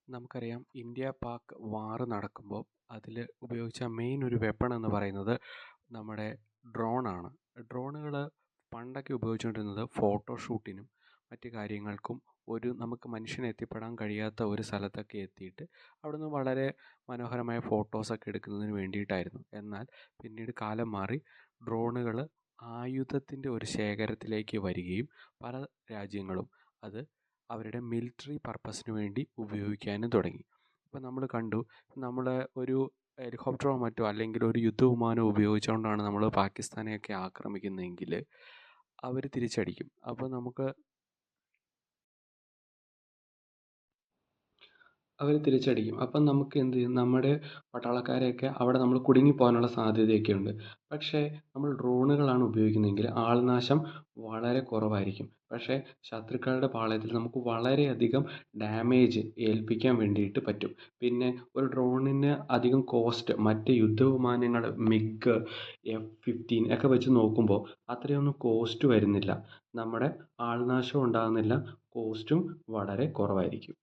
നമുക്കറിയാം ഇന്ത്യ പാക് വാറ് നടക്കുമ്പോൾ അതിൽ ഉപയോഗിച്ച മെയിൻ ഒരു വെപ്പൺ എന്ന് പറയുന്നത് നമ്മുടെ ഡ്രോണാണ്. ഡ്രോണുകൾ പണ്ടൊക്കെ ഉപയോഗിച്ചുകൊണ്ടിരുന്നത് ഫോട്ടോഷൂട്ടിനും മറ്റ് കാര്യങ്ങൾക്കും നമുക്ക് മനുഷ്യന് എത്തിപ്പെടാൻ കഴിയാത്ത ഒരു സ്ഥലത്തൊക്കെ എത്തിയിട്ട് അവിടുന്ന് വളരെ മനോഹരമായ ഫോട്ടോസൊക്കെ എടുക്കുന്നതിന് വേണ്ടിയിട്ടായിരുന്നു. എന്നാൽ പിന്നീട് കാലം മാറി ഡ്രോണുകൾ ആയുധത്തിൻ്റെ ഒരു ശേഖരത്തിലേക്ക് വരികയും പല രാജ്യങ്ങളും അത് അവരുടെ മിലിറ്ററി പർപ്പസിന് വേണ്ടി ഉപയോഗിക്കാനും തുടങ്ങി. ഇപ്പം നമ്മൾ കണ്ടു, നമ്മൾ ഒരു ഹെലികോപ്റ്ററോ മറ്റോ അല്ലെങ്കിൽ ഒരു യുദ്ധവിമാനമോ ഉപയോഗിച്ചുകൊണ്ടാണ് നമ്മൾ പാകിസ്ഥാനെയൊക്കെ ആക്രമിക്കുന്നതെങ്കിൽ അവർ തിരിച്ചടിക്കും. അപ്പോൾ അവർ തിരിച്ചടിക്കും. അപ്പം നമുക്ക് എന്ത് ചെയ്യും, നമ്മുടെ പട്ടാളക്കാരെയൊക്കെ അവിടെ നമ്മൾ കുടുങ്ങിപ്പോകാനുള്ള സാധ്യതയൊക്കെ ഉണ്ട്. പക്ഷേ നമ്മൾ ഡ്രോണുകളാണ് ഉപയോഗിക്കുന്നതെങ്കിൽ ആൾനാശം വളരെ കുറവായിരിക്കും. പക്ഷേ ശത്രുക്കളുടെ പാളയത്തിൽ നമുക്ക് വളരെയധികം ഡാമേജ് ഏൽപ്പിക്കാൻ വേണ്ടിയിട്ട് പറ്റും. പിന്നെ ഒരു ഡ്രോണിന് അധികം കോസ്റ്റ് മറ്റ് യുദ്ധവിമാനങ്ങൾ മിഗ് F-15 ഒക്കെ വെച്ച് നോക്കുമ്പോൾ അത്രയൊന്നും കോസ്റ്റ് വരുന്നില്ല. നമ്മുടെ ആൾനാശം ഉണ്ടാകുന്നില്ല, കോസ്റ്റും വളരെ കുറവായിരിക്കും.